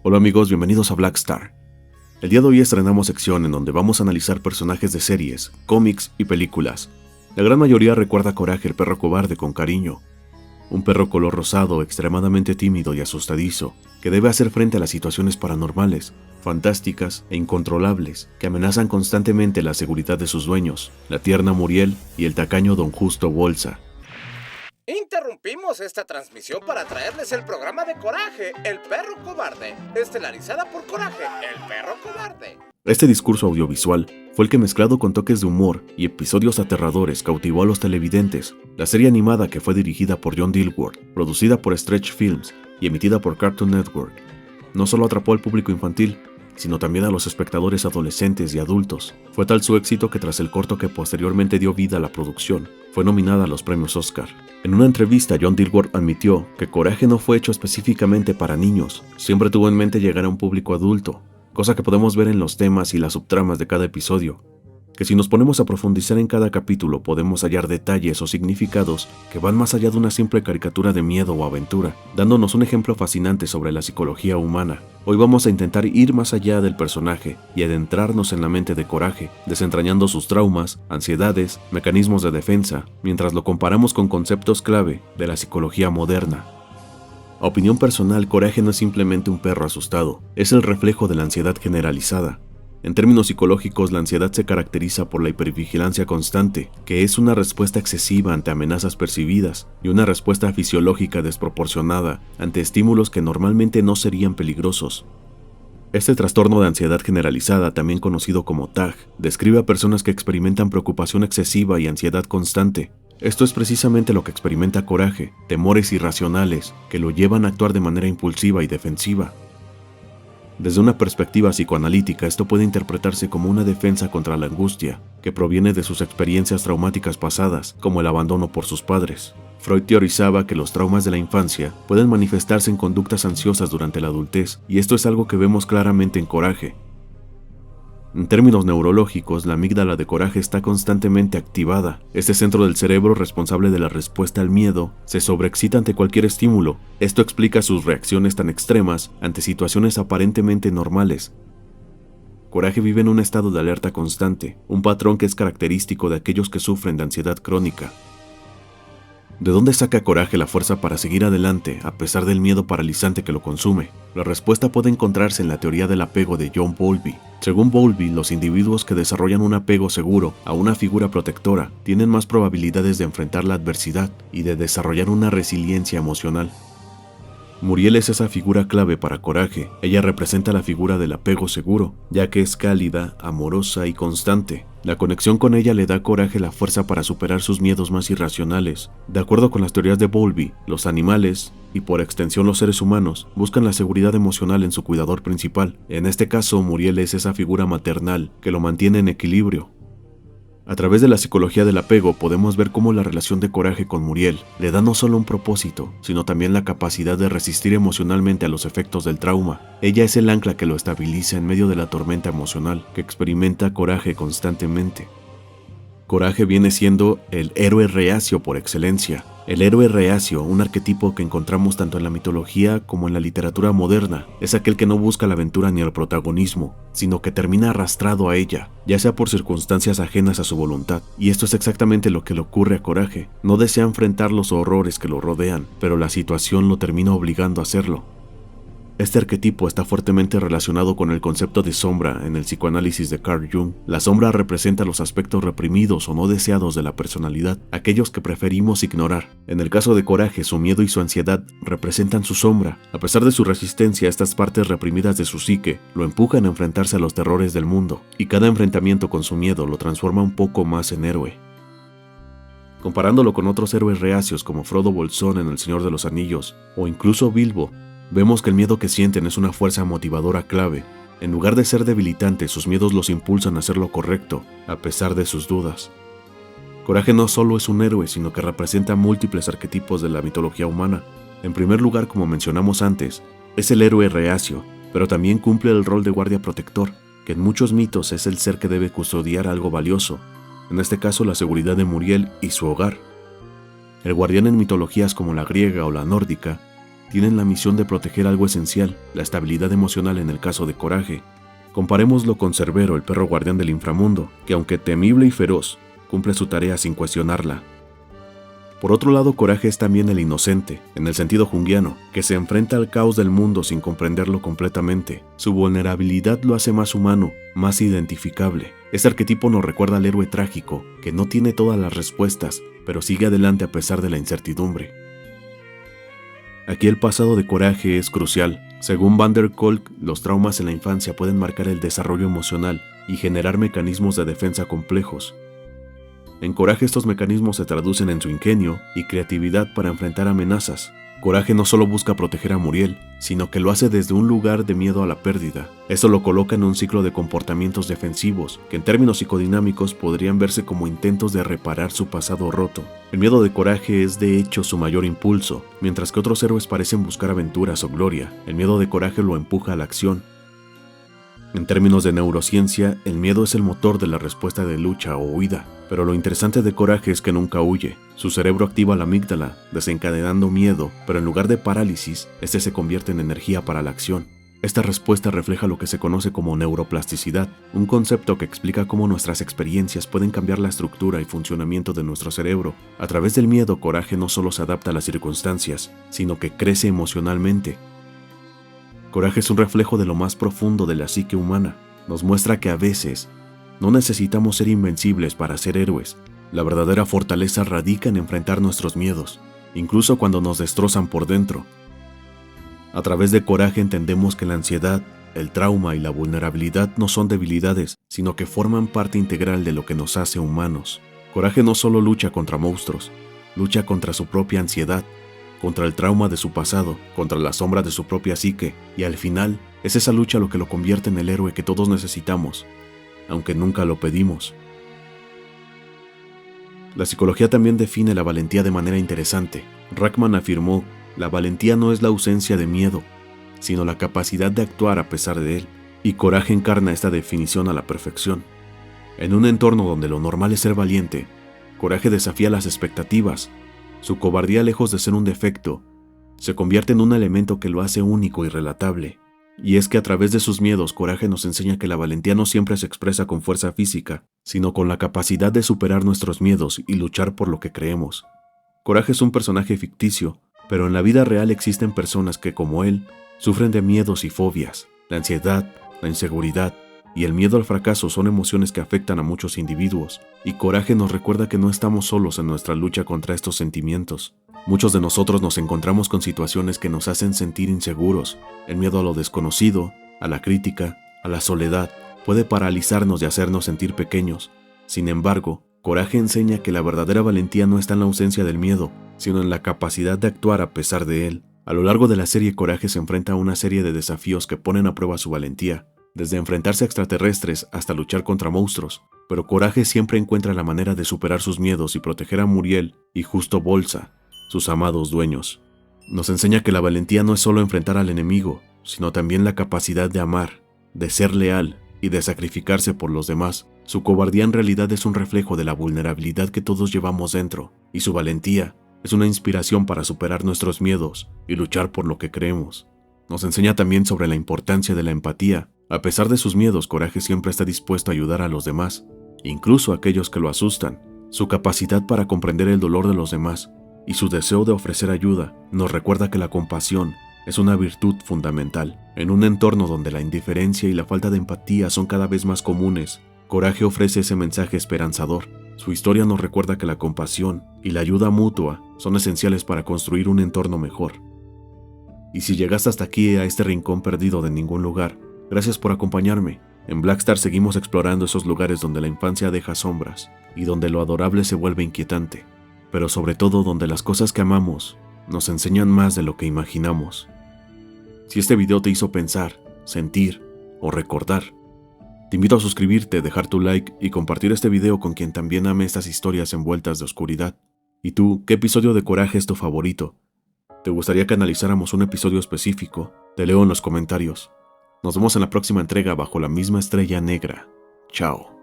Hola amigos, bienvenidos a Black Star. El día de hoy estrenamos sección en donde vamos a analizar personajes de series, cómics y películas. La gran mayoría recuerda a Coraje, el perro cobarde, con cariño. Un perro color rosado, extremadamente tímido y asustadizo, que debe hacer frente a las situaciones paranormales, fantásticas e incontrolables que amenazan constantemente la seguridad de sus dueños, la tierna Muriel y el tacaño Don Justo Bolsa. Interrumpimos esta transmisión para traerles el programa de Coraje, el perro cobarde, estelarizada por Coraje, el perro cobarde. Este discurso audiovisual fue el que, mezclado con toques de humor y episodios aterradores, cautivó a los televidentes. La serie animada, que fue dirigida por John Dilworth, producida por Stretch Films y emitida por Cartoon Network, no solo atrapó al público infantil, sino también a los espectadores adolescentes y adultos. Fue tal su éxito que tras el corto que posteriormente dio vida a la producción, fue nominada a los premios Oscar. En una entrevista, John Dilworth admitió que Coraje no fue hecho específicamente para niños, siempre tuvo en mente llegar a un público adulto, cosa que podemos ver en los temas y las subtramas de cada episodio, que si nos ponemos a profundizar en cada capítulo podemos hallar detalles o significados que van más allá de una simple caricatura de miedo o aventura, dándonos un ejemplo fascinante sobre la psicología humana. Hoy vamos a intentar ir más allá del personaje y adentrarnos en la mente de Coraje, desentrañando sus traumas, ansiedades, mecanismos de defensa, mientras lo comparamos con conceptos clave de la psicología moderna. A opinión personal, Coraje no es simplemente un perro asustado, es el reflejo de la ansiedad generalizada. En términos psicológicos, la ansiedad se caracteriza por la hipervigilancia constante, que es una respuesta excesiva ante amenazas percibidas y una respuesta fisiológica desproporcionada ante estímulos que normalmente no serían peligrosos. Este trastorno de ansiedad generalizada, también conocido como TAG, describe a personas que experimentan preocupación excesiva y ansiedad constante. Esto es precisamente lo que experimenta Coraje, temores irracionales que lo llevan a actuar de manera impulsiva y defensiva. Desde una perspectiva psicoanalítica, esto puede interpretarse como una defensa contra la angustia, que proviene de sus experiencias traumáticas pasadas, como el abandono por sus padres. Freud teorizaba que los traumas de la infancia pueden manifestarse en conductas ansiosas durante la adultez, y esto es algo que vemos claramente en Coraje. En términos neurológicos, la amígdala de Coraje está constantemente activada. Este centro del cerebro responsable de la respuesta al miedo se sobreexcita ante cualquier estímulo. Esto explica sus reacciones tan extremas ante situaciones aparentemente normales. Coraje vive en un estado de alerta constante, un patrón que es característico de aquellos que sufren de ansiedad crónica. ¿De dónde saca Coraje la fuerza para seguir adelante a pesar del miedo paralizante que lo consume? La respuesta puede encontrarse en la teoría del apego de John Bowlby. Según Bowlby, los individuos que desarrollan un apego seguro a una figura protectora tienen más probabilidades de enfrentar la adversidad y de desarrollar una resiliencia emocional. Muriel es esa figura clave para Coraje. Ella representa la figura del apego seguro, ya que es cálida, amorosa y constante. La conexión con ella le da a Coraje la fuerza para superar sus miedos más irracionales. De acuerdo con las teorías de Bowlby, los animales, y por extensión los seres humanos, buscan la seguridad emocional en su cuidador principal. En este caso, Muriel es esa figura maternal que lo mantiene en equilibrio. A través de la psicología del apego podemos ver cómo la relación de Coraje con Muriel le da no solo un propósito, sino también la capacidad de resistir emocionalmente a los efectos del trauma. Ella es el ancla que lo estabiliza en medio de la tormenta emocional que experimenta Coraje constantemente. Coraje viene siendo el héroe reacio por excelencia. El héroe reacio, un arquetipo que encontramos tanto en la mitología como en la literatura moderna, es aquel que no busca la aventura ni el protagonismo, sino que termina arrastrado a ella, ya sea por circunstancias ajenas a su voluntad. Y esto es exactamente lo que le ocurre a Coraje. No desea enfrentar los horrores que lo rodean, pero la situación lo termina obligando a hacerlo. Este arquetipo está fuertemente relacionado con el concepto de sombra en el psicoanálisis de Carl Jung. La sombra representa los aspectos reprimidos o no deseados de la personalidad, aquellos que preferimos ignorar. En el caso de Coraje, su miedo y su ansiedad representan su sombra. A pesar de su resistencia, estas partes reprimidas de su psique lo empujan a enfrentarse a los terrores del mundo, y cada enfrentamiento con su miedo lo transforma un poco más en héroe. Comparándolo con otros héroes reacios como Frodo Bolsón en El Señor de los Anillos, o incluso Bilbo, vemos que el miedo que sienten es una fuerza motivadora clave. En lugar de ser debilitante, sus miedos los impulsan a hacer lo correcto, a pesar de sus dudas. Coraje no solo es un héroe, sino que representa múltiples arquetipos de la mitología humana. En primer lugar, como mencionamos antes, es el héroe reacio, pero también cumple el rol de guardia protector, que en muchos mitos es el ser que debe custodiar algo valioso, en este caso la seguridad de Muriel y su hogar. El guardián en mitologías como la griega o la nórdica tienen la misión de proteger algo esencial, la estabilidad emocional en el caso de Coraje. Comparémoslo con Cerbero, el perro guardián del inframundo, que aunque temible y feroz, cumple su tarea sin cuestionarla. Por otro lado, Coraje es también el inocente, en el sentido junguiano, que se enfrenta al caos del mundo sin comprenderlo completamente. Su vulnerabilidad lo hace más humano, más identificable. Este arquetipo nos recuerda al héroe trágico, que no tiene todas las respuestas, pero sigue adelante a pesar de la incertidumbre. Aquí el pasado de Coraje es crucial. Según Van der Kolk, los traumas en la infancia pueden marcar el desarrollo emocional y generar mecanismos de defensa complejos. En Coraje estos mecanismos se traducen en su ingenio y creatividad para enfrentar amenazas. Coraje no solo busca proteger a Muriel, sino que lo hace desde un lugar de miedo a la pérdida. Esto lo coloca en un ciclo de comportamientos defensivos, que en términos psicodinámicos podrían verse como intentos de reparar su pasado roto. El miedo de Coraje es de hecho su mayor impulso, mientras que otros héroes parecen buscar aventuras o gloria. El miedo de Coraje lo empuja a la acción. En términos de neurociencia, el miedo es el motor de la respuesta de lucha o huida, pero lo interesante de Coraje es que nunca huye. Su cerebro activa la amígdala, desencadenando miedo, pero en lugar de parálisis, este se convierte en energía para la acción. Esta respuesta refleja lo que se conoce como neuroplasticidad, un concepto que explica cómo nuestras experiencias pueden cambiar la estructura y funcionamiento de nuestro cerebro. A través del miedo, Coraje no solo se adapta a las circunstancias, sino que crece emocionalmente. Coraje es un reflejo de lo más profundo de la psique humana. Nos muestra que a veces no necesitamos ser invencibles para ser héroes. La verdadera fortaleza radica en enfrentar nuestros miedos, incluso cuando nos destrozan por dentro. A través de Coraje entendemos que la ansiedad, el trauma y la vulnerabilidad no son debilidades, sino que forman parte integral de lo que nos hace humanos. Coraje no solo lucha contra monstruos, lucha contra su propia ansiedad, contra el trauma de su pasado, contra la sombra de su propia psique, y al final, es esa lucha lo que lo convierte en el héroe que todos necesitamos, aunque nunca lo pedimos. La psicología también define la valentía de manera interesante. Ruckman afirmó, la valentía no es la ausencia de miedo, sino la capacidad de actuar a pesar de él, y Coraje encarna esta definición a la perfección. En un entorno donde lo normal es ser valiente, Coraje desafía las expectativas. Su cobardía, lejos de ser un defecto, se convierte en un elemento que lo hace único y relatable. Y es que a través de sus miedos, Coraje nos enseña que la valentía no siempre se expresa con fuerza física, sino con la capacidad de superar nuestros miedos y luchar por lo que creemos. Coraje es un personaje ficticio, pero en la vida real existen personas que, como él, sufren de miedos y fobias. La ansiedad, la inseguridad y el miedo al fracaso son emociones que afectan a muchos individuos, y Coraje nos recuerda que no estamos solos en nuestra lucha contra estos sentimientos. Muchos de nosotros nos encontramos con situaciones que nos hacen sentir inseguros. El miedo a lo desconocido, a la crítica, a la soledad, puede paralizarnos y hacernos sentir pequeños. Sin embargo, Coraje enseña que la verdadera valentía no está en la ausencia del miedo, sino en la capacidad de actuar a pesar de él. A lo largo de la serie, Coraje se enfrenta a una serie de desafíos que ponen a prueba su valentía, desde enfrentarse a extraterrestres hasta luchar contra monstruos, pero Coraje siempre encuentra la manera de superar sus miedos y proteger a Muriel y Justo Bolsa, sus amados dueños. Nos enseña que la valentía no es solo enfrentar al enemigo, sino también la capacidad de amar, de ser leal y de sacrificarse por los demás. Su cobardía en realidad es un reflejo de la vulnerabilidad que todos llevamos dentro, y su valentía es una inspiración para superar nuestros miedos y luchar por lo que creemos. Nos enseña también sobre la importancia de la empatía. A pesar de sus miedos, Coraje siempre está dispuesto a ayudar a los demás, incluso a aquellos que lo asustan. Su capacidad para comprender el dolor de los demás y su deseo de ofrecer ayuda nos recuerda que la compasión es una virtud fundamental. En un entorno donde la indiferencia y la falta de empatía son cada vez más comunes, Coraje ofrece ese mensaje esperanzador. Su historia nos recuerda que la compasión y la ayuda mutua son esenciales para construir un entorno mejor. Y si llegaste hasta aquí, a este rincón perdido de ningún lugar, gracias por acompañarme. En Blackstar seguimos explorando esos lugares donde la infancia deja sombras y donde lo adorable se vuelve inquietante, pero sobre todo donde las cosas que amamos nos enseñan más de lo que imaginamos. Si este video te hizo pensar, sentir o recordar, te invito a suscribirte, dejar tu like y compartir este video con quien también ame estas historias envueltas de oscuridad. ¿Y tú, qué episodio de Coraje es tu favorito? ¿Te gustaría que analizáramos un episodio específico? Te leo en los comentarios. Nos vemos en la próxima entrega bajo la misma estrella negra. Chao.